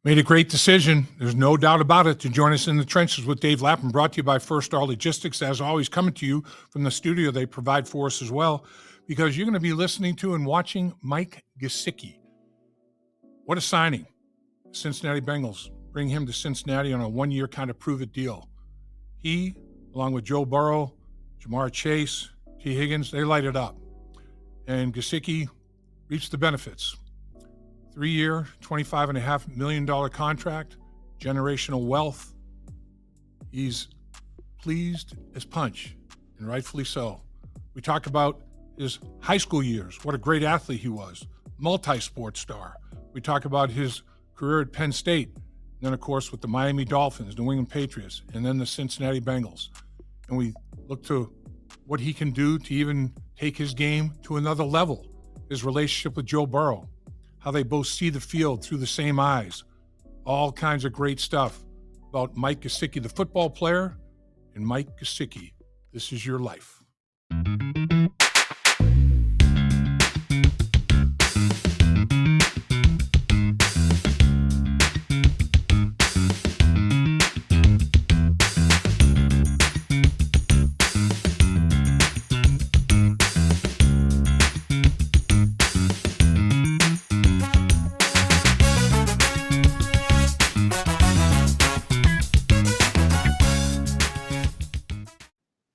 Made a great decision. There's no doubt about it to join us in the trenches with Dave Lapham, brought to you by First Star Logistics. As always, coming to you from the studio they provide for us as well, because you're going to be listening to and watching Mike Gesicki. What a signing. Cincinnati Bengals bring him to Cincinnati on a one-year kind of prove-it deal. He, along with Joe Burrow, Jamar Chase, T. Higgins, they light it up. And Gesicki reaps the benefits. 3-year, $25.5 million contract, generational wealth. He's pleased as punch, and rightfully so. We talk about his high school years, what a great athlete he was, multi-sport star. We talk about his career at Penn State, and then, of course, with the Miami Dolphins, New England Patriots, and then the Cincinnati Bengals. And we look to what he can do to even take his game to another level, his relationship with Joe Burrow, how they both see the field through the same eyes. All kinds of great stuff about Mike Gesicki, the football player, and Mike Gesicki. This is your life.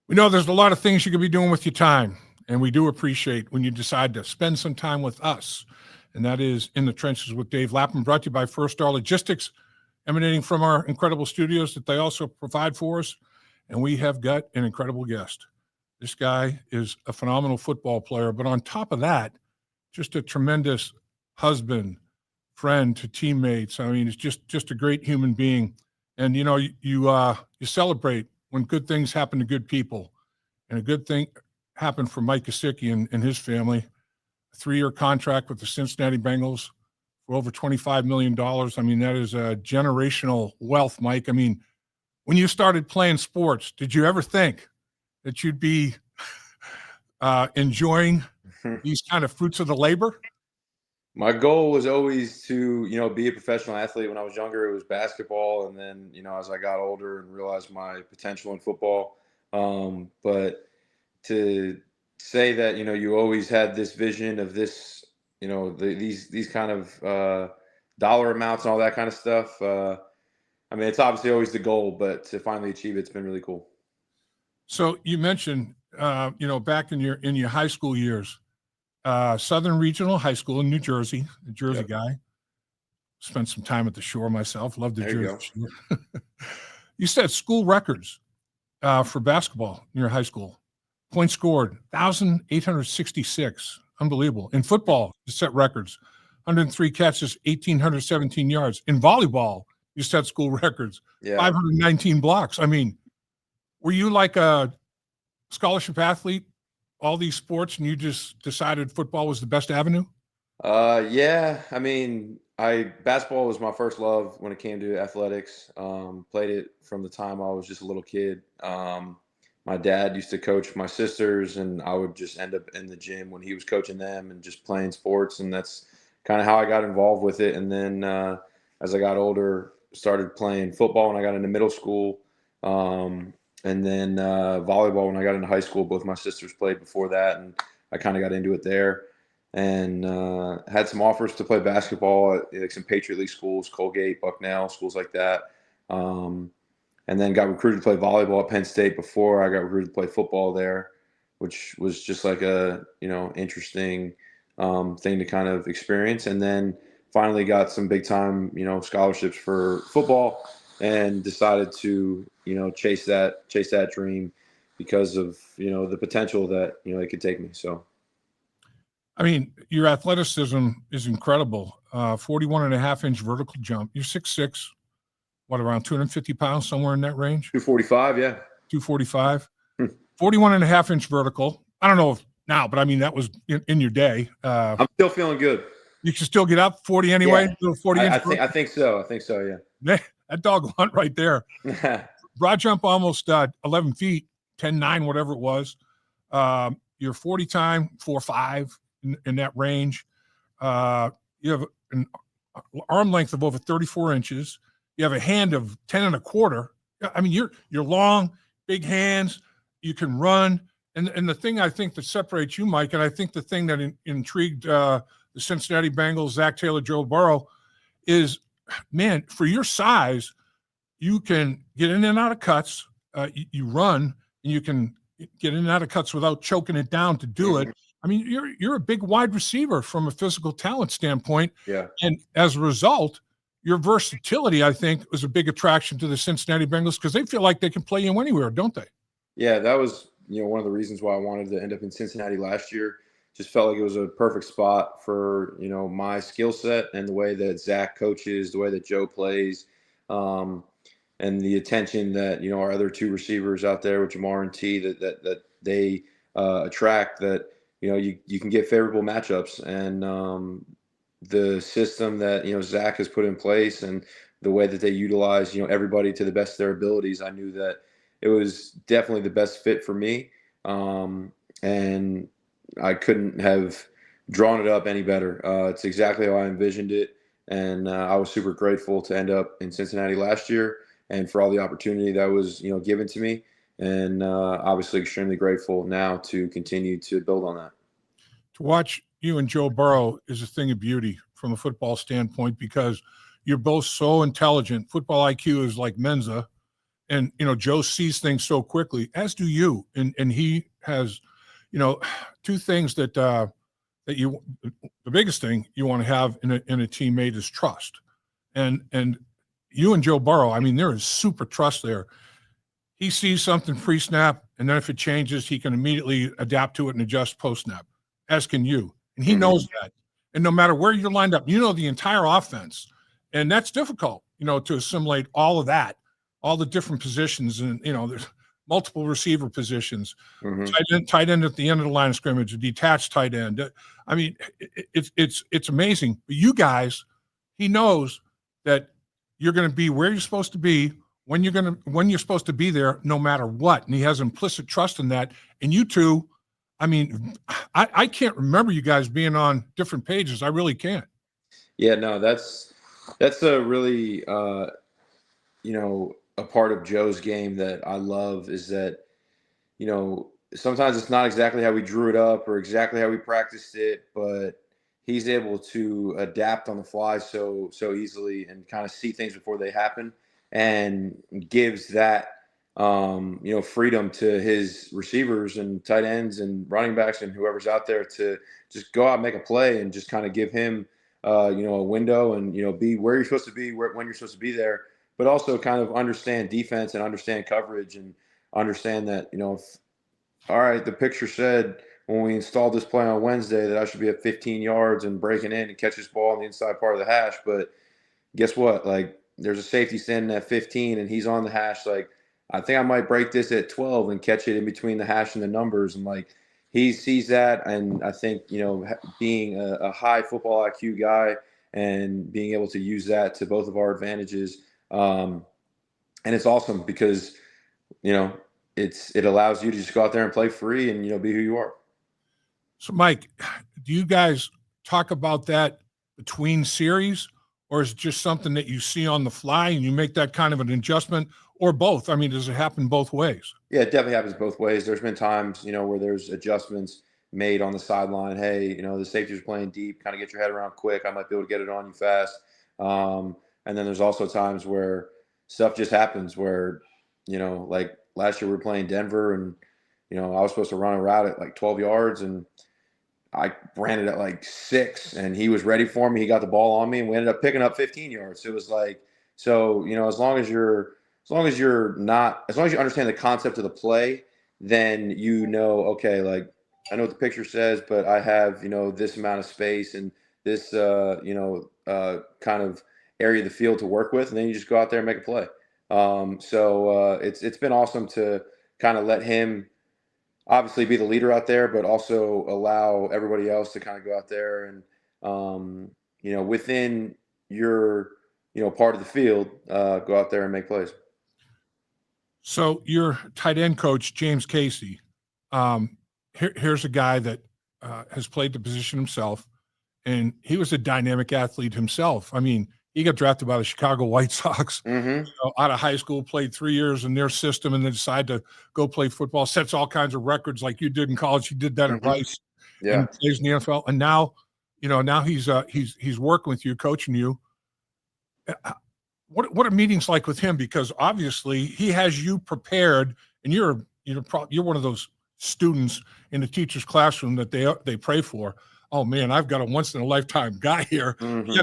We know there's a lot of things you could be doing with your time, and we do appreciate when you decide to spend some time with us, and that is In the Trenches with Dave Lapham, brought to you by First Star Logistics, emanating from our incredible studios that they also provide for us, and we have got an incredible guest. This guy is a phenomenal football player, but on top of that, just a tremendous husband, friend to teammates. I mean, it's just a great human being, and you know, you celebrate when good things happen to good people. And a good thing happened for Mike Gesicki and his family. A 3-year contract with the Cincinnati Bengals for over $25 million. I mean, that is a generational wealth, Mike. I mean, when you started playing sports, did you ever think that you'd be enjoying these kind of fruits of the labor? My goal was always to, be a professional athlete. When I was younger, it was basketball. And then, as I got older and realized my potential in football. But to say that, you always had this vision of this, these kind of dollar amounts and all that kind of stuff. I mean, it's obviously always the goal, but to finally achieve it's been really cool. So you mentioned, back in your high school years, Southern Regional High School in New Jersey, a Jersey Yep. guy. Spent some time at the shore myself. Loved the There you Jersey Shore. You set school records for basketball in your high school. Points scored, 1,866. Unbelievable. In football, you set records. 103 catches, 1,817 yards. In volleyball, you set school records. Yeah. 519 blocks. I mean, were you like a scholarship athlete, all these sports, and you just decided football was the best avenue? Yeah. I mean, basketball was my first love when it came to athletics. Played it from the time I was just a little kid. My dad used to coach my sisters, and I would just end up in the gym when he was coaching them and just playing sports. And that's kind of how I got involved with it. And then as I got older, started playing football when I got into middle school. And then volleyball when I got into high school. Both my sisters played before that, and I kind of got into it there. And had some offers to play basketball at like some Patriot League schools, Colgate, Bucknell, schools like that. And then got recruited to play volleyball at Penn State before I got recruited to play football there, which was just like a interesting thing to kind of experience. And then finally got some big time scholarships for football, and decided to chase that dream because of the potential that it could take me. So I mean, your athleticism is incredible. 41.5-inch vertical jump. You're 6'6", what, around 250 pounds, somewhere in that range? 245, yeah. 245. 41.5-inch vertical. I don't know if now, but I mean, that was in your day. I'm still feeling good. You can still get up 40 anyway? Yeah. 40-inch I think so, yeah. That dog hunt right there. Broad jump almost 11 feet, 10.9, whatever it was. Your 40 time, 4.5 in that range. You have an arm length of over 34 inches. You have a hand of 10 and a quarter. I mean, you're long, big hands. You can run. And the thing I think that separates you, Mike, and I think the thing that intrigued the Cincinnati Bengals, Zach Taylor, Joe Burrow, is, man, for your size, you can get in and out of cuts. You run, and you can get in and out of cuts without choking it down to do it. I mean, you're a big wide receiver from a physical talent standpoint. Yeah. And as a result, your versatility, I think, was a big attraction to the Cincinnati Bengals because they feel like they can play you anywhere, don't they? Yeah, that was, one of the reasons why I wanted to end up in Cincinnati last year. Just felt like it was a perfect spot for, my skill set and the way that Zach coaches, the way that Joe plays, and the attention that, our other two receivers out there with Jamar and T that they attract, that, you can get favorable matchups. And the system that, Zach has put in place and the way that they utilize, everybody to the best of their abilities, I knew that it was definitely the best fit for me. And I couldn't have drawn it up any better. It's exactly how I envisioned it. And I was super grateful to end up in Cincinnati last year and for all the opportunity that was, given to me. And obviously extremely grateful now to continue to build on that. To watch you and Joe Burrow is a thing of beauty from a football standpoint because you're both so intelligent. Football IQ is like Mensa. And, Joe sees things so quickly, as do you. And he has, two things that the biggest thing you want to have in a teammate is trust. And you and Joe Burrow, I mean, there is super trust there. He sees something pre-snap, and then if it changes, he can immediately adapt to it and adjust post-snap, as can you. And he knows that. And no matter where you're lined up, the entire offense. And that's difficult, to assimilate all of that, all the different positions. And, there's multiple receiver positions, tight end at the end of the line of scrimmage, a detached tight end. I mean, it's amazing. But you guys, he knows that you're going to be where you're supposed to be, when you're supposed to be there, no matter what. And he has implicit trust in that. And you two, I mean, I can't remember you guys being on different pages. I really can't. Yeah, no, that's a really, a part of Joe's game that I love is that, sometimes it's not exactly how we drew it up or exactly how we practiced it, but he's able to adapt on the fly so easily and kind of see things before they happen, and gives that freedom to his receivers and tight ends and running backs and whoever's out there to just go out and make a play and just kind of give him a window and be where you're supposed to be, when you're supposed to be there, but also kind of understand defense and understand coverage and understand that all right, the picture said when we installed this play on Wednesday that I should be at 15 yards and breaking in and catch this ball on the inside part of the hash. But guess what? Like, there's a safety standing at 15 and he's on the hash. Like, I think I might break this at 12 and catch it in between the hash and the numbers. And like, he sees that. And I think, being a high football IQ guy and being able to use that to both of our advantages. And it's awesome because, it allows you to just go out there and play free and, be who you are. So, Mike, do you guys talk about that between series, or is it just something that you see on the fly and you make that kind of an adjustment, or both? I mean, does it happen both ways? Yeah, it definitely happens both ways. There's been times, where there's adjustments made on the sideline. Hey, the safety's playing deep, kind of get your head around quick. I might be able to get it on you fast. And then there's also times where stuff just happens where, like last year we were playing Denver and, I was supposed to run a route at like 12 yards and I ran it at like 6 and he was ready for me. He got the ball on me and we ended up picking up 15 yards. So it was like, as long as you understand the concept of the play, then okay, like I know what the picture says, but I have, this amount of space and this, kind of area of the field to work with. And then you just go out there and make a play. It's been awesome to kind of let him obviously be the leader out there, but also allow everybody else to kind of go out there and, within your, part of the field, go out there and make plays. So your tight end coach, James Casey, here's a guy that has played the position himself, and he was a dynamic athlete himself. I mean, he got drafted by the Chicago White Sox Mm-hmm. out of high school, played 3 years in their system, and then decided to go play football, sets all kinds of records like you did in college. He did that at Mm-hmm. Rice Yeah. and plays in the NFL. And now, now he's working with you, coaching you. What are meetings like with him? Because obviously he has you prepared, and you're one of those students in the teacher's classroom that they pray for. Oh man, I've got a once in a lifetime guy here. Mm-hmm. He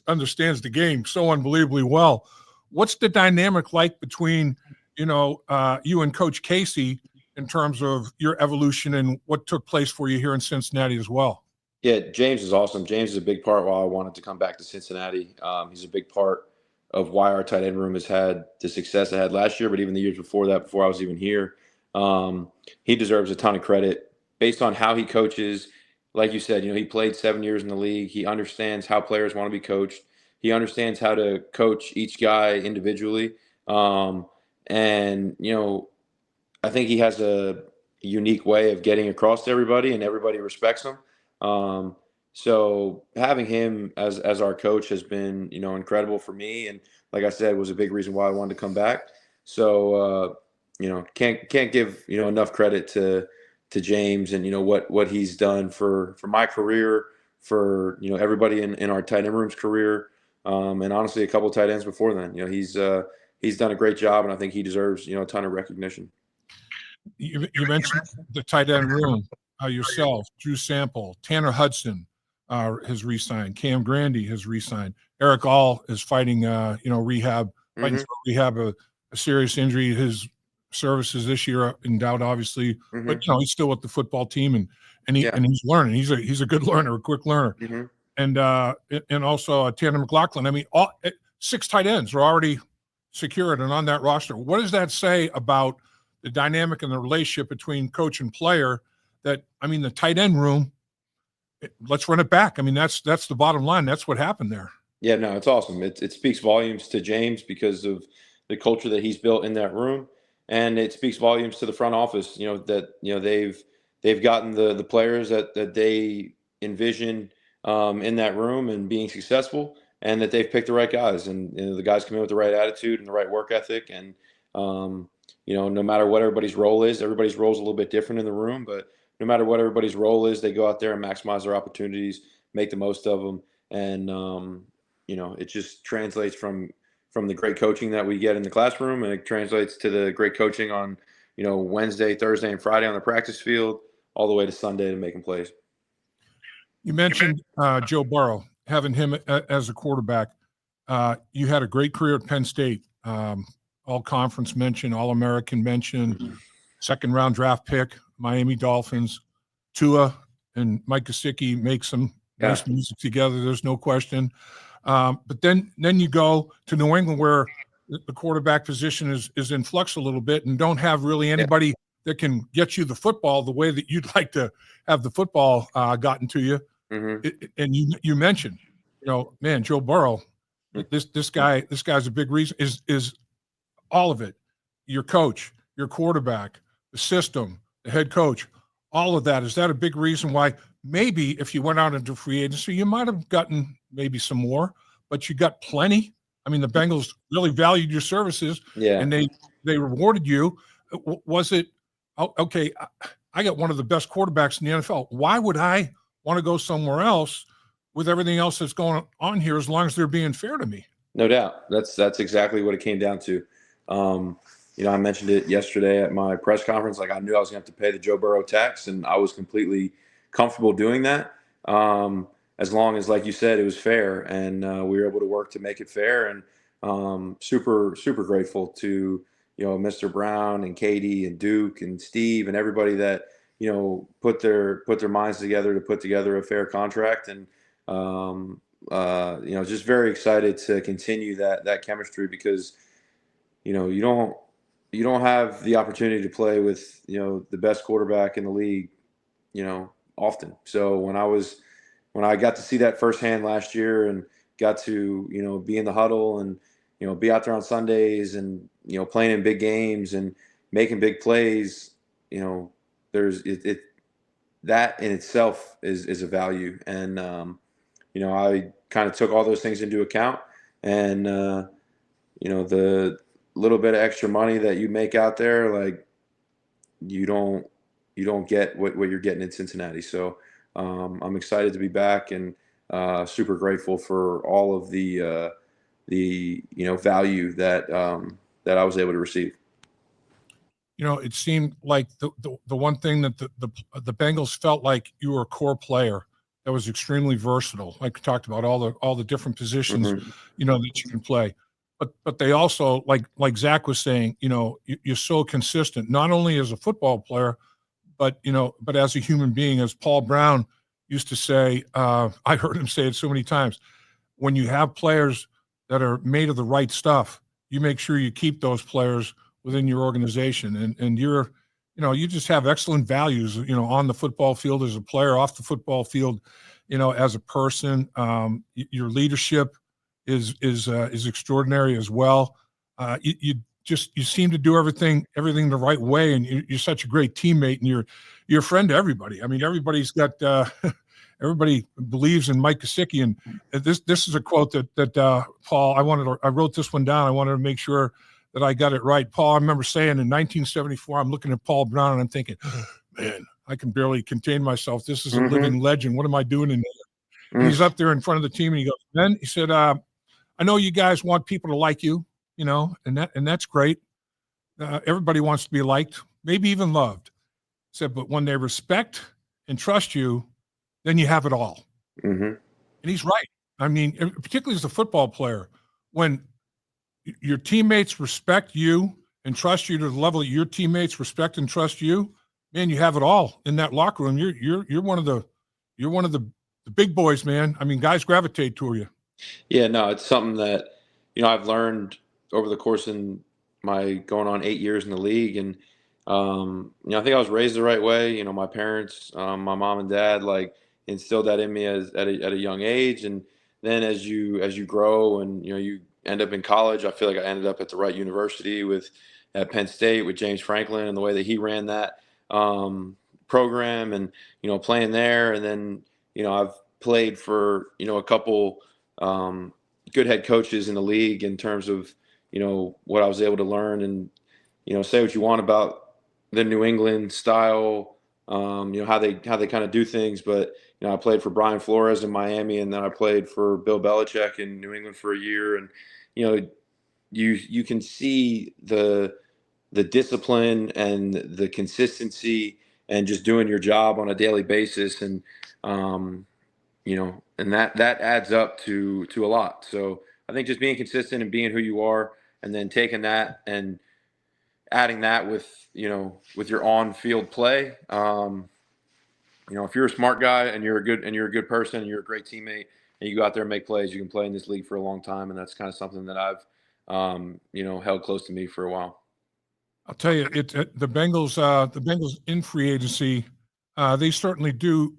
understands the game so unbelievably well. What's the dynamic like between you and Coach Casey in terms of your evolution and what took place for you here in Cincinnati as well? Yeah, James is awesome. James is a big part why I wanted to come back to Cincinnati. He's a big part of why our tight end room has had the success it had last year, but even the years before that, before I was even here. He deserves a ton of credit based on how he coaches. Like you said, he played 7 years in the league. He understands how players want to be coached. He understands how to coach each guy individually. And I think he has a unique way of getting across to everybody, and everybody respects him. So having him as our coach has been, incredible for me. And like I said, was a big reason why I wanted to come back. So, can't give, enough credit to James and, what he's done for my career, for, everybody in our tight end room's career. And honestly, a couple of tight ends before then, he's done a great job, and I think he deserves, a ton of recognition. You mentioned the tight end room, yourself, Drew Sample, Tanner Hudson has re-signed, Cam Grandy has re-signed, Eric All is fighting, rehab, fighting for rehab, a serious injury. His services this year are in doubt, obviously, but he's still with the football team, and he's learning. He's a good learner, a quick learner, and also Tanner McLaughlin. I mean, all 6 tight ends are already secured and on that roster. What does that say about the dynamic and the relationship between coach and player? That, I mean, the tight end room, let's run it back. I mean, that's the bottom line. That's what happened there. Yeah, no, it's awesome. It speaks volumes to James because of the culture that he's built in that room, and it speaks volumes to the front office. That they've gotten the players that they envision in that room and being successful, and that they've picked the right guys, and the guys come in with the right attitude and the right work ethic, and no matter what everybody's role is, everybody's role is a little bit different in the room, but no matter what everybody's role is, they go out there and maximize their opportunities, make the most of them, and it just translates from the great coaching that we get in the classroom, and it translates to the great coaching on, Wednesday, Thursday, and Friday on the practice field, all the way to Sunday to making plays. You mentioned Joe Burrow, having him as a quarterback. You had a great career at Penn State, all-conference mention, all-American mention, second-round draft pick, Miami Dolphins. Tua and Mike Gesicki make some nice music together. There's no question. But then you go to New England, where the quarterback position is in flux a little bit, and don't have really anybody that can get you the football the way that you'd like to have the football gotten to you. And you mentioned, man, Joe Burrow, this guy's a big reason. Is all of it, your coach, your quarterback, the system, the head coach, all of that. Is that a big reason why maybe if you went out into free agency, you might have gotten maybe some more, but you got plenty? I mean, the Bengals really valued your services, and they rewarded you. Was it, okay, I got one of the best quarterbacks in the NFL. Why would I want to go somewhere else with everything else that's going on here, as long as they're being fair to me? No doubt. That's exactly what it came down to. I mentioned it yesterday at my press conference. Like, I knew I was going to have to pay the Joe Burrow tax, and I was completely comfortable doing that. As long as, like you said, it was fair, and we were able to work to make it fair. And super, super grateful to, Mr. Brown and Katie and Duke and Steve and everybody that, put their minds together to put together a fair contract. And, just very excited to continue that chemistry, because, you don't have the opportunity to play with, the best quarterback in the league, often. So when I got to see that firsthand last year, and got to, be in the huddle, and, be out there on Sundays, and, playing in big games and making big plays, there's that in itself is a value. And, I kind of took all those things into account, and the little bit of extra money that you make out there, like you don't get what you're getting in Cincinnati. So I'm excited to be back, and super grateful for all of the value that I was able to receive. It seemed like the one thing that the Bengals felt like you were a core player that was extremely versatile. Like we talked about all the different positions, Mm-hmm. that you can play. But they also, like Zach was saying, you're so consistent, not only as a football player, but as a human being. As Paul Brown used to say, I heard him say it so many times, when you have players that are made of the right stuff, you make sure you keep those players within your organization. And you just have excellent values, on the football field as a player, off the football field, as a person. Your leadership is extraordinary as well. You seem to do everything the right way, and you're such a great teammate, and you're a friend to everybody. I mean, everybody's got everybody believes in Mike Gesicki, and this is a quote that Paul, I wrote this one down. I wanted to make sure that I got it right. Paul, I remember saying in 1974, I'm looking at Paul Brown and I'm thinking, man, I can barely contain myself. This is a living legend. What am I doing in there? And he's up there in front of the team, and he goes, "Ben," he said, "I know you guys want people to like you, and that's great. Everybody wants to be liked, maybe even loved." He said, "But when they respect and trust you, then you have it all." Mm-hmm. And he's right. I mean, particularly as a football player, when your teammates respect you and trust you to the level that your teammates respect and trust you, man, you have it all in that locker room. You're one of the big boys, man. I mean, guys gravitate toward you. Yeah, no, it's something that I've learned over the course in my going on 8 years in the league, and I think I was raised the right way. My parents, my mom and dad, like instilled that in me at a young age, and then as you grow and you end up in college, I feel like I ended up at the right university at Penn State with James Franklin and the way that he ran that program, and playing there, and then I've played for a couple good head coaches in the league in terms of what I was able to learn, and say what you want about the New England style, how they kind of do things, but I played for Brian Flores in Miami, and then I played for Bill Belichick in New England for a year, and you can see the discipline and the consistency and just doing your job on a daily basis, and and that adds up to a lot. So I think just being consistent and being who you are, and then taking that and adding that with your on-field play. If you're a smart guy and you're a good person and you're a great teammate and you go out there and make plays, you can play in this league for a long time, and that's kind of something that I've held close to me for a while. I'll tell you, the Bengals in free agency, they certainly do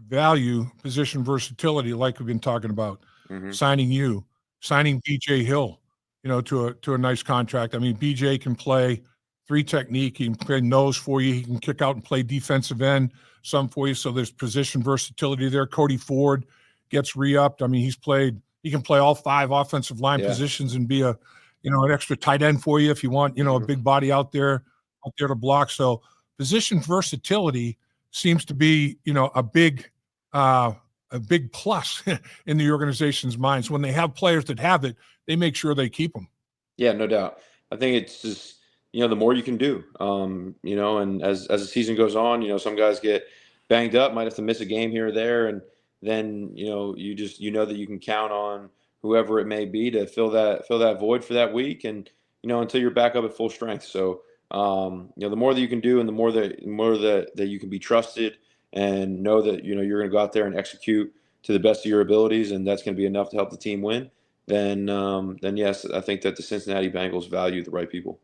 value position versatility, like we've been talking about. Mm-hmm. Signing BJ Hill, to a nice contract. I mean, BJ can play three technique. He can play nose for you. He can kick out and play defensive end some for you. So there's position versatility there. Cody Ford gets re-upped. I mean, he can play all five offensive line positions and be an extra tight end for you if you want, a big body out there to block. So position versatility seems to be, a big plus in the organization's minds. When they have players that have it, they make sure they keep them. Yeah, no doubt. I think it's just the more you can do, and as the season goes on, some guys get banged up, might have to miss a game here or there, and then you just that you can count on whoever it may be to fill that void for that week, and until you're back up at full strength. So the more that you can do, and the more that you can be trusted, and know that you're going to go out there and execute to the best of your abilities, and that's going to be enough to help the team win. Then yes, I think that the Cincinnati Bengals value the right people.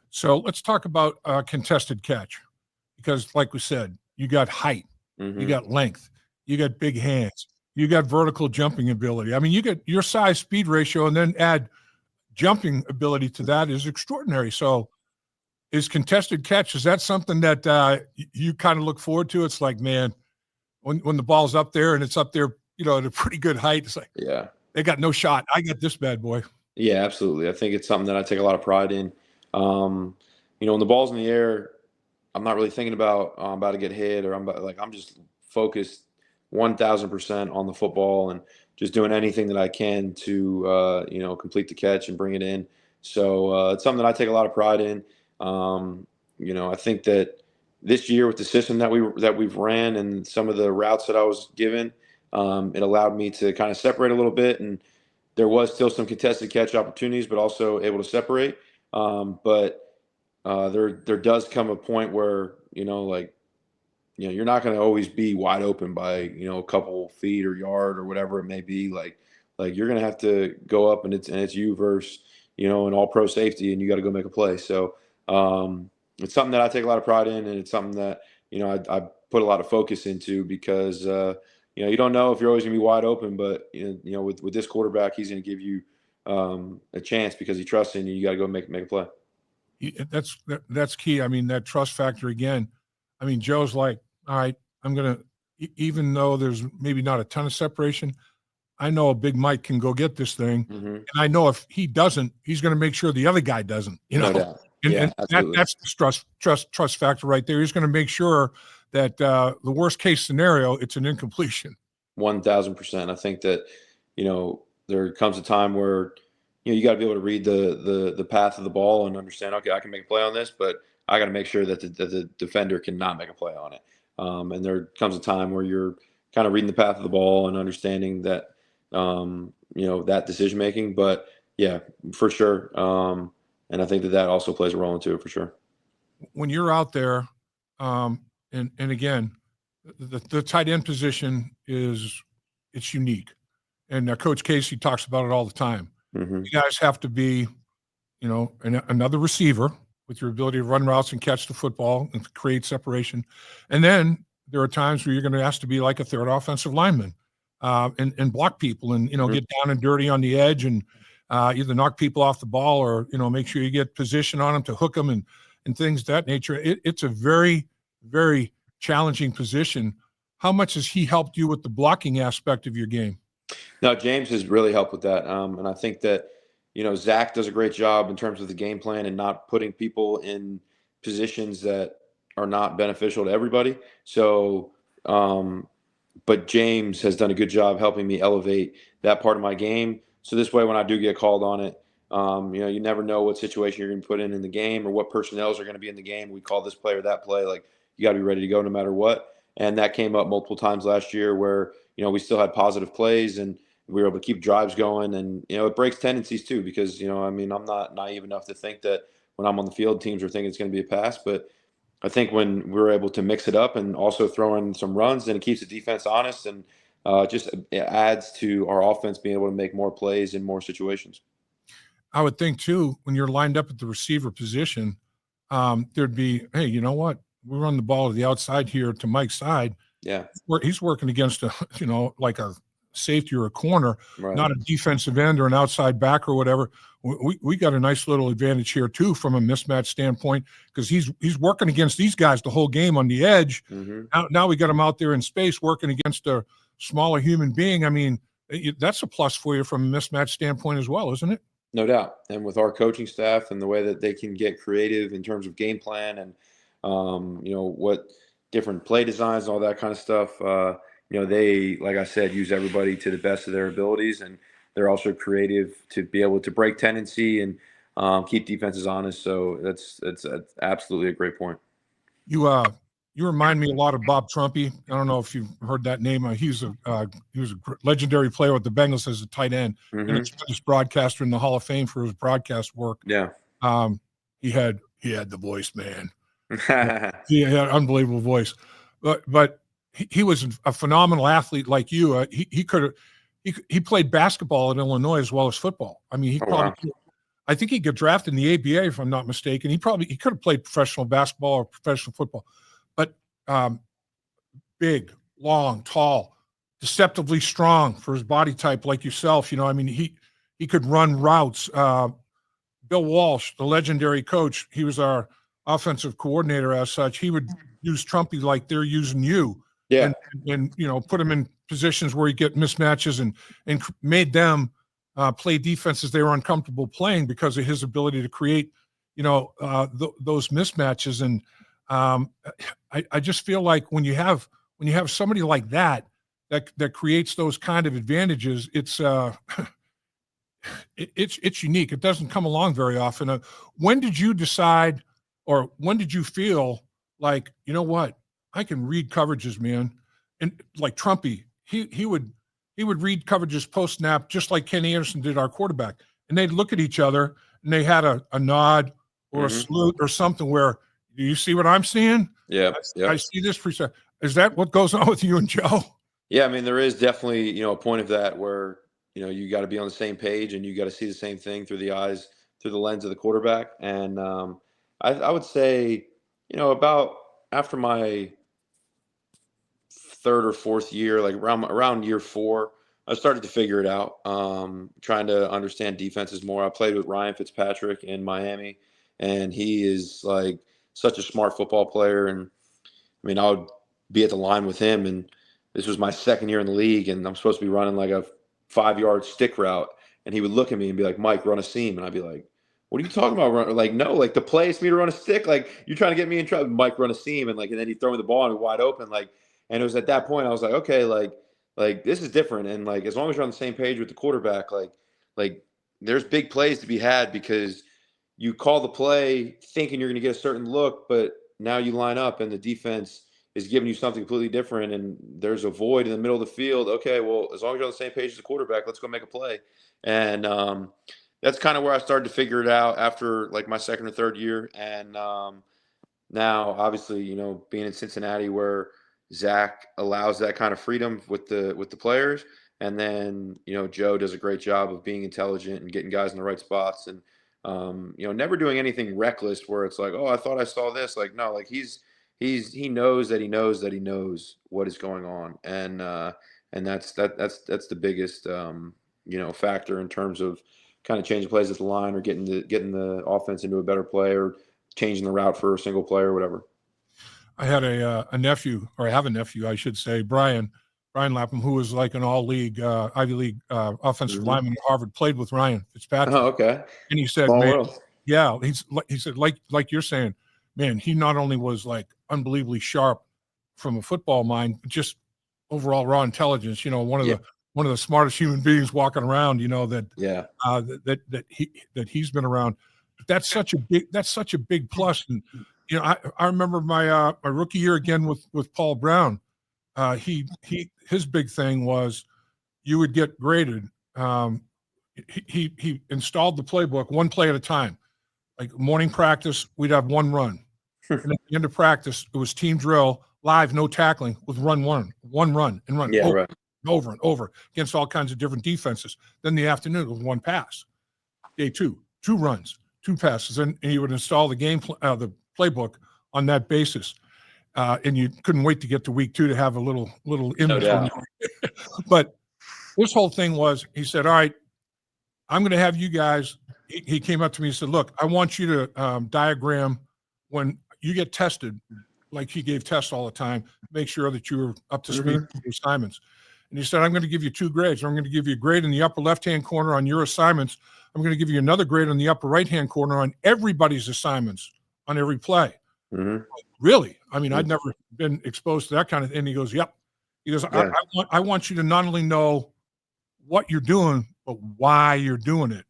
So let's talk about contested catch, because like we said, you got height, Mm-hmm. you got length, you got big hands, you got vertical jumping ability. I mean, you get your size speed ratio, and then add jumping ability to that is extraordinary. So is contested catch, is that something that you kind of look forward to? It's like, man, when the ball's up there and it's up there, at a pretty good height. It's like, Yeah. they got no shot. I got this bad boy. Yeah, absolutely. I think it's something that I take a lot of pride in. When the ball's in the air, I'm not really thinking about I'm about to get hit, or I'm just focused 1,000% on the football and just doing anything that I can to complete the catch and bring it in. So it's something that I take a lot of pride in. I think that this year with the system that we've ran and some of the routes that I was given, it allowed me to kind of separate a little bit, and there was still some contested catch opportunities, but also able to separate. But there does come a point where you're not going to always be wide open by a couple feet or yard or whatever it may be. Like you're going to have to go up, and it's you versus an all pro safety, and you got to go make a play. So it's something that I take a lot of pride in, and it's something that I put a lot of focus into because you don't know if you're always going to be wide open, but with this quarterback, he's going to give you a chance because he trusts in you. You got to go make a play. That's key. I mean, that trust factor again. I mean, Joe's like, all right, I'm going to, even though there's maybe not a ton of separation, I know a big Mike can go get this thing. Mm-hmm. And I know if he doesn't, he's going to make sure the other guy doesn't, No doubt. And that's the trust factor right there. He's going to make sure that the worst case scenario, it's an incompletion. 1,000%. I think that, there comes a time where, you got to be able to read the path of the ball and understand, okay, I can make a play on this, but I got to make sure that the defender cannot make a play on it. And there comes a time where you're kind of reading the path of the ball and understanding that, that decision making. But yeah, for sure. And I think that also plays a role into it for sure. When you're out there, and again, the tight end position it's unique, and Coach Casey talks about it all the time. Mm-hmm. You guys have to be, another receiver with your ability to run routes and catch the football and create separation. And then there are times where you're going to have to be like a third offensive lineman and block people and, Mm-hmm. get down and dirty on the edge and either knock people off the ball or, make sure you get position on them to hook them and things of that nature. It's a very, very challenging position. How much has he helped you with the blocking aspect of your game? No, James has really helped with that. And I think that, Zach does a great job in terms of the game plan and not putting people in positions that are not beneficial to everybody. So, but James has done a good job helping me elevate that part of my game. So this way, when I do get called on it, you never know what situation you're going to put in the game or what personnels are going to be in the game. We call this play or that play. Like, you got to be ready to go no matter what. And that came up multiple times last year where, we still had positive plays and we were able to keep drives going. And, it breaks tendencies too, because, I'm not naive enough to think that when I'm on the field, teams are thinking it's going to be a pass. But I think when we're able to mix it up and also throw in some runs, then it keeps the defense honest and just adds to our offense being able to make more plays in more situations. I would think too, when you're lined up at the receiver position, there'd be, hey, you know what? We run the ball to the outside here to Mike's side. Yeah. He's working against like a safety or a corner, Right. Not a defensive end or an outside back or whatever. We got a nice little advantage here too from a mismatch standpoint because he's working against these guys the whole game on the edge. Mm-hmm. Now we got him out there in space working against a smaller human being. I mean, that's a plus for you from a mismatch standpoint as well, isn't it? No doubt. And with our coaching staff and the way that they can get creative in terms of game plan and what different play designs and all that kind of stuff, they, like I said, use everybody to the best of their abilities, and they're also creative to be able to break tendency and keep defenses honest. So that's absolutely a great point. You remind me a lot of Bob Trumpy. I don't know if you've heard that name. He was a legendary player with the Bengals as a tight end, Mm-hmm. and a tremendous broadcaster in the Hall of Fame for his broadcast work. Yeah. He had the voice, man. He had an unbelievable voice, but he was a phenomenal athlete like you. He played basketball at Illinois as well as football. I mean, I think he got drafted in the ABA if I'm not mistaken. He could have played professional basketball or professional football, but big, long, tall, deceptively strong for his body type like yourself. I mean, he could run routes. Bill Walsh, the legendary coach, he was our offensive coordinator as such. He would use Trumpy like they're using you. Yeah. and put them in positions where you get mismatches and made them play defenses they were uncomfortable playing because of his ability to create those mismatches. And I just feel like when you have somebody like that creates those kind of advantages, it's unique. It doesn't come along very often. When did you decide, or when did you feel like, you know what, I can read coverages, man? And like Trumpy, he would read coverages post snap just like Kenny Anderson did, our quarterback, and they'd look at each other and they had a nod or a salute or something where, do you see what I'm seeing? Yeah. I see this preset. Is that what goes on with you and Joe? Yeah. I mean, there is definitely, a point of that where, you got to be on the same page and you got to see the same thing through the lens of the quarterback. And I would say, about after my third or fourth year, like around year 4, I started to figure it out. Trying to understand defenses more. I played with Ryan Fitzpatrick in Miami, and he is like such a smart football player. And I mean, I would be at the line with him, and this was my second year in the league, and I'm supposed to be running like a 5-yard stick route, and he would look at me and be like, "Mike, run a seam," and I'd be like, "What are you talking about?" Like, no, like the play is for me to run a stick. Like, you're trying to get me in trouble. Mike, run a seam, and then he'd throw me the ball and be wide open. Like, and it was at that point I was like, okay, like this is different, and like as long as you're on the same page with the quarterback, like there's big plays to be had because you call the play thinking you're going to get a certain look, but now you line up and the defense is giving you something completely different, and there's a void in the middle of the field. Okay, well, as long as you're on the same page as the quarterback, let's go make a play. And that's kind of where I started to figure it out after like my second or third year. And now, obviously, being in Cincinnati where Zach allows that kind of freedom with the players, and then Joe does a great job of being intelligent and getting guys in the right spots, and never doing anything reckless where it's like, oh, I thought I saw this. Like, no, like he knows that he knows that he knows what is going on, and that's the biggest factor in terms of kind of changing plays at the line or getting the offense into a better play or changing the route for a single play or whatever. I had a nephew, or I have a nephew, I should say, Brian Lapham, who was like an all-league Ivy League offensive lineman at Harvard, played with Ryan Fitzpatrick. Oh, okay. And he said, Small man, world. yeah, he said, like you're saying, man, he not only was like unbelievably sharp from a football mind, but just overall raw intelligence. One of the smartest human beings walking around. That he's been around. That's such a big plus. And I remember my rookie year again with Paul Brown. His big thing was you would get graded. He installed the playbook one play at a time. Like morning practice, we'd have one run. And at the end of practice, it was team drill, live, no tackling, with one run and run Yeah, right. over and over against all kinds of different defenses. Then the afternoon with one pass. Day 2 runs, 2 passes, and you would install the the playbook on that basis. And you couldn't wait to get to week 2 to have a little inventory. But this whole thing was, he said, all right, I'm going to have you guys. He came up to me and said, look, I want you to diagram when you get tested, like he gave tests all the time, make sure that you were up to speed with your assignments. And he said, I'm going to give you 2 grades. I'm going to give you a grade in the upper left-hand corner on your assignments. I'm going to give you another grade in the upper right-hand corner on everybody's assignments on every play. Mm-hmm. Really? I mean, I'd never been exposed to that kind of thing. And he goes, yep. He goes, yeah. I want you to not only know what you're doing, but why you're doing it.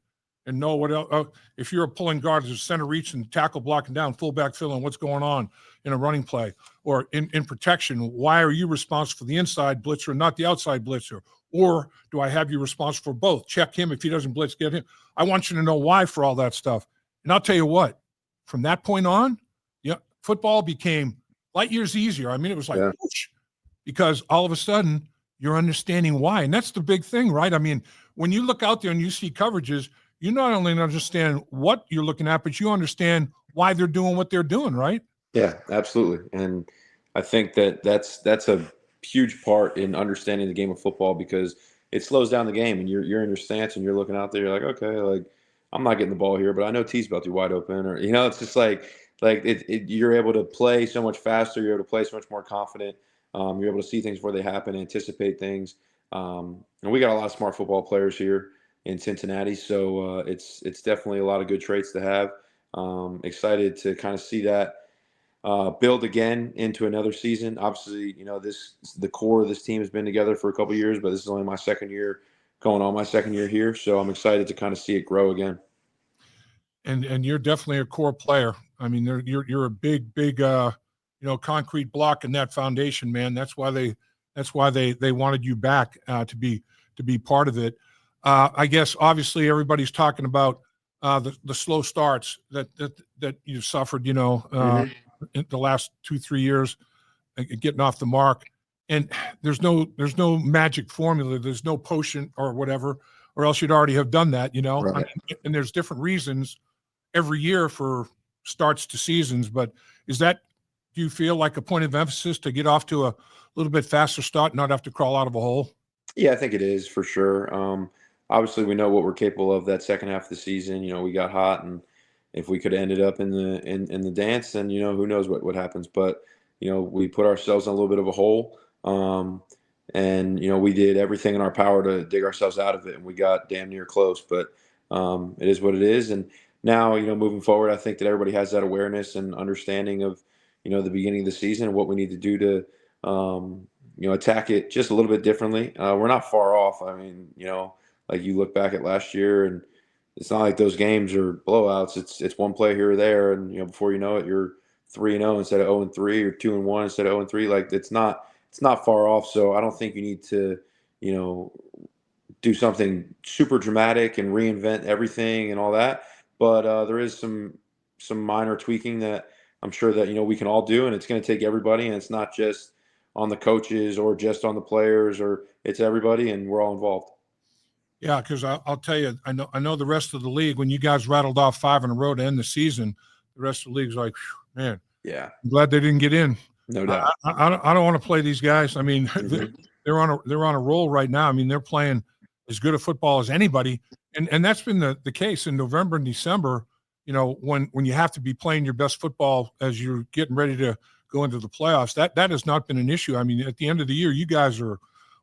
And know what else. If you're a pulling guard, there's a center reach and tackle blocking down, fullback filling, what's going on in a running play or in protection. Why are you responsible for the inside blitzer and not the outside blitzer? Or do I have you responsible for both? Check him. If he doesn't blitz, get him. I want you to know why for all that stuff. And I'll tell you what, from that point on, football became light years easier. I mean, it was like, whoosh, because all of a sudden you're understanding why. And that's the big thing, right? I mean, when you look out there and you see coverages, you not only understand what you're looking at, but you understand why they're doing what they're doing, right? Yeah, absolutely. And I think that's a huge part in understanding the game of football because it slows down the game and you're in your stance and you're looking out there, you're like, okay, like I'm not getting the ball here, but I know T's about to be wide open, or it's just like you're able to play so much faster, you're able to play so much more confident. You're able to see things before they happen, anticipate things. And we got a lot of smart football players here in Cincinnati, so it's definitely a lot of good traits to have. Excited to kind of see that build again into another season. Obviously, the core of this team has been together for a couple of years, but this is only my second year, going on my second year here. So I'm excited to kind of see it grow again. And you're definitely a core player. I mean, you're a big concrete block in that foundation, man. That's why they wanted you back to be part of it. I guess obviously everybody's talking about the slow starts that you've suffered, Mm-hmm. in the last 2-3 years, getting off the mark. And there's no magic formula. There's no potion or whatever, or else you'd already have done that, Right. I mean, and there's different reasons every year for starts to seasons. But do you feel like a point of emphasis to get off to a little bit faster start, not have to crawl out of a hole? Yeah, I think it is for sure. Obviously, we know what we're capable of that second half of the season. We got hot, and if we could have ended up in the dance, then who knows what happens. But we put ourselves in a little bit of a hole, and we did everything in our power to dig ourselves out of it, and we got damn near close. But it is what it is, and now moving forward, I think that everybody has that awareness and understanding of the beginning of the season and what we need to do to attack it just a little bit differently. We're not far off. I mean, like you look back at last year, and it's not like those games are blowouts. It's one play here or there, and before you know it, you're 3-0 instead of 0-3, or 2-1 instead of 0-3. Like it's not far off. So I don't think you need to do something super dramatic and reinvent everything and all that. But there is some minor tweaking that I'm sure that we can all do, and it's going to take everybody, and it's not just on the coaches or just on the players, or it's everybody, and we're all involved. Yeah, because I'll tell you, I know the rest of the league. When you guys rattled off 5 in a row to end the season, the rest of the league's like, man, Yeah, I'm glad they didn't get in. no doubt. I don't want to play these guys. I mean, Mhm. they're on a roll right now. I mean, they're playing as good a football as anybody, and that's been the case in November and December. When you have to be playing your best football as you're getting ready to go into the playoffs, that has not been an issue. I mean, at the end of the year, you guys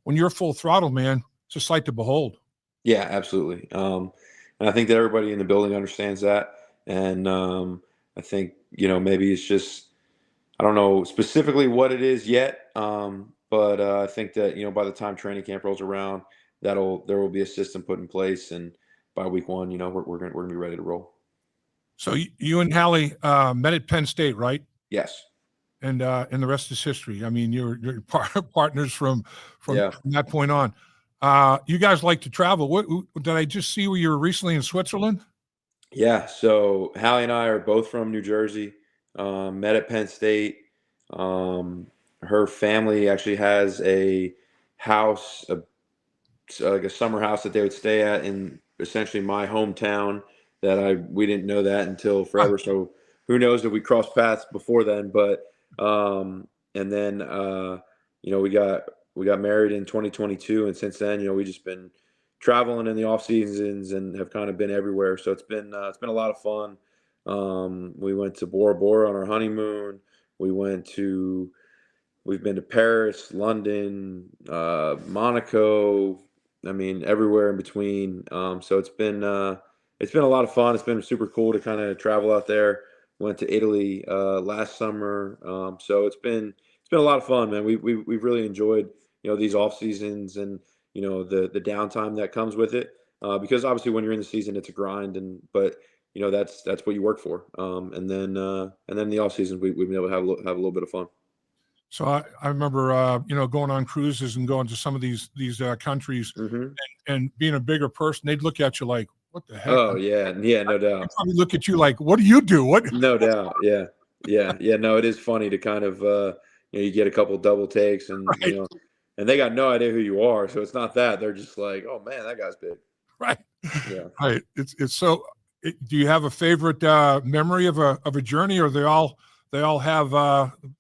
when you're full throttle, man, it's a sight to behold. Yeah, absolutely. And I think that everybody in the building understands that. And I think, maybe it's just, I don't know specifically what it is yet. But I think that, by the time training camp rolls around, there will be a system put in place. And by week 1, we're going to be ready to roll. So you and Hallie met at Penn State, right? Yes. And the rest is history. I mean, you're partners from Yeah. that point on. You guys like to travel. What did I just see? Where you were recently in Switzerland? Yeah. So Hallie and I are both from New Jersey. Met at Penn State. Her family actually has a house, like a summer house that they would stay at in essentially my hometown. We didn't know that until forever. So who knows if we crossed paths before then? But and then we got married in 2022, and since then we just been traveling in the off seasons and have kind of been everywhere. So it's been a lot of fun. We went to Bora Bora on our honeymoon. We've been to Paris, London, Monaco. I mean, everywhere in between. So it's been a lot of fun. It's been super cool to kind of travel out there. Went to Italy last summer. So it's been a lot of fun, man. We've really enjoyed these off seasons and the downtime that comes with it. Because obviously when you're in the season, it's a grind, but that's what you work for. And then the off season, we've been able to have a little bit of fun. So I remember, going on cruises and going to some of these countries, Mm-hmm. and being a bigger person, they'd look at you like, "What the heck?" Oh yeah, yeah, no They doubt, probably look at you like, "What do you do? What?" no doubt, yeah, yeah, yeah. No, it is funny to kind of you get a couple double takes, and Right, and they got no idea who you are, so it's not that they're just like, oh man, that guy's big. right, Yeah. right. It's so. Do you have a favorite memory of a journey, or they all have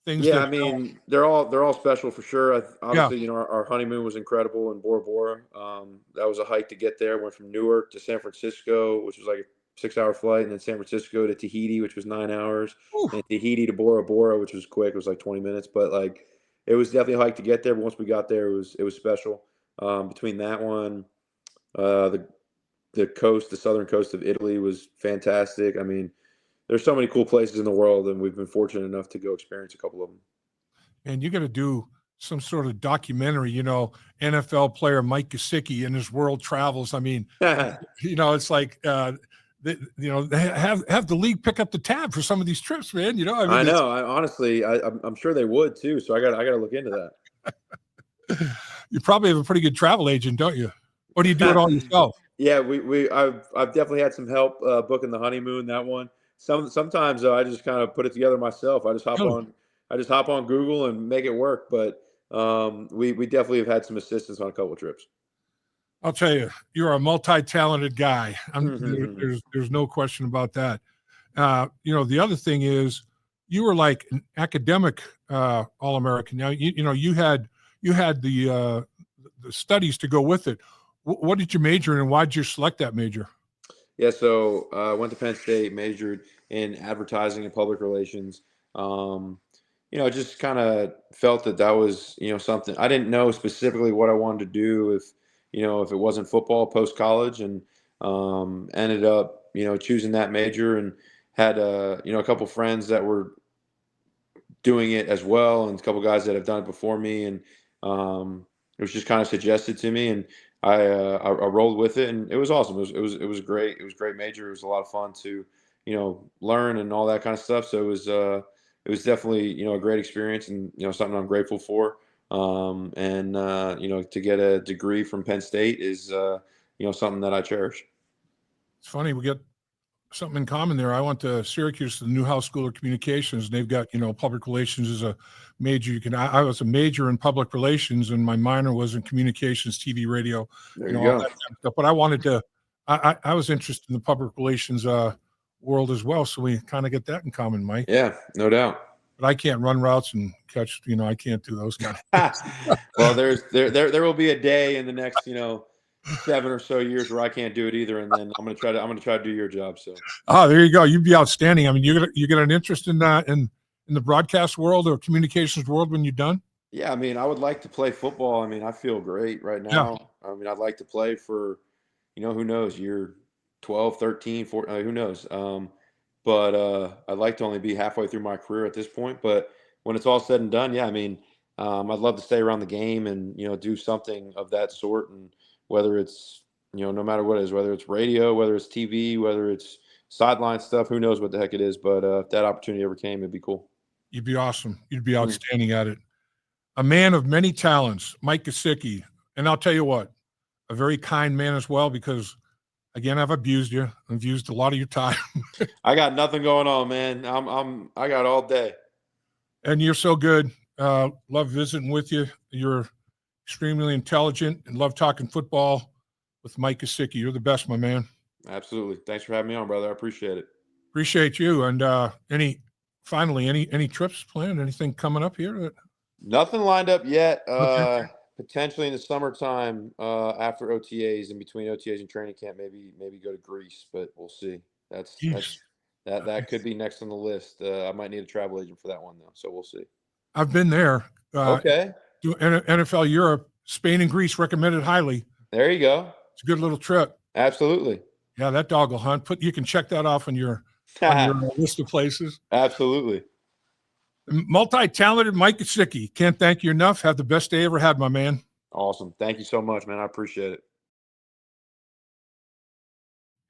things Yeah, that? I mean, they're all special for sure. Yeah. Obviously, our honeymoon was incredible in Bora Bora. That was a hike to get there. Went from Newark to San Francisco, which was like a 6-hour flight, and then San Francisco to Tahiti, which was 9 hours, Ooh, and Tahiti to Bora Bora, which was quick. It was like 20 minutes, but like it was definitely a hike to get there. But once we got there, it was special. Between that one, the coast, the southern coast of Italy was fantastic. I mean, there's so many cool places in the world, and we've been fortunate enough to go experience a couple of them. And you got to do some sort of documentary, NFL player Mike Gesicki and his world travels. I mean, it's like, have the league pick up the tab for some of these trips, man. I know. Honestly, I'm sure they would too. So I got to look into that. You probably have a pretty good travel agent, don't you? Or do you do it all yourself? Yeah, I've definitely had some help booking the honeymoon. That one. Sometimes though, I just kind of put it together myself. I just hop on Google and make it work. But we definitely have had some assistance on a couple of trips. I'll tell you, you're a multi-talented guy. There's no question about that. The other thing is, you were like an academic All-American. Now, you had the studies to go with it. What did you major in, and why did you select that major? Yeah, so I went to Penn State, majored in advertising and public relations. Just kind of felt that was, something. I didn't know specifically what I wanted to do if it wasn't football post-college, and ended up, choosing that major, and had, a couple friends that were doing it as well, and a couple guys that have done it before me. And it was just kind of suggested to me, and I rolled with it, and it was awesome. It was great. It was a great major. It was a lot of fun to, learn and all that kind of stuff. So it was definitely, a great experience, and, something I'm grateful for. To get a degree from Penn State is, something that I cherish. It's funny. We get something in common there. I went to Syracuse, to the Newhouse School of Communications, and they've got, public relations as a major. I was a major in public relations, and my minor was in communications, TV, radio, There you all go. that kind of stuff. But I wanted to, I was interested in the public relations world as well. So we kind of get that in common, Mike. Yeah, no doubt. But I can't run routes and catch, I can't do those kind of things. Well, there will be a day in the next, 7 or so years where I can't do it either, and then I'm gonna try to do your job. So. Oh, there you go. You'd be outstanding. I mean, you get an interest in the broadcast world or communications world when you're done. Yeah, I mean, I would like to play football. I mean, I feel great right now. Yeah. I mean, I'd like to play for, who knows, year 12, 13, 14, who knows. But I'd like to only be halfway through my career at this point. But when it's all said and done, yeah, I mean, I'd love to stay around the game and, do something of that sort. And whether it's, no matter what it is, whether it's radio, whether it's TV, whether it's sideline stuff, who knows what the heck it is. But if that opportunity ever came, it'd be cool. You'd be awesome. You'd be outstanding at it. A man of many talents, Mike Gesicki. And I'll tell you what, a very kind man as well, because, again, I've abused you. I've used a lot of your time. I got nothing going on, man. I got all day. And you're so good. Love visiting with you. You're extremely intelligent, and love talking football with Mike Gesicki. You're the best, my man. Absolutely. Thanks for having me on, brother. I appreciate it. Appreciate you. And any trips planned? Anything coming up here? Nothing lined up yet. Okay. Potentially in the summertime, after OTAs, in between OTAs and training camp, maybe go to Greece, but we'll see. That could be next on the list. I might need a travel agent for that one though, so we'll see. I've been there. Okay. Do NFL Europe, Spain and Greece, recommended highly. There you go. It's a good little trip. Absolutely. Yeah, that dog will hunt. You can check that off on your list of places. Absolutely. Multi-talented Mike Gesicki. Can't thank you enough. Have the best day ever had, my man. Awesome. Thank you so much, man. I appreciate it.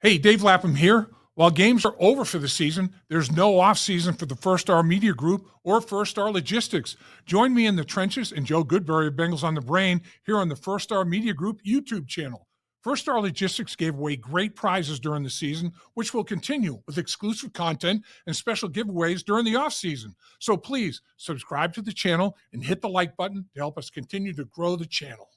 Hey, Dave Lapham here. While games are over for the season, there's no off-season for the First Star Media Group or First Star Logistics. Join me in the trenches and Joe Goodberry of Bengals on the Brain here on the First Star Media Group YouTube channel. First Star Logistics gave away great prizes during the season, which will continue with exclusive content and special giveaways during the off-season. So please subscribe to the channel and hit the like button to help us continue to grow the channel.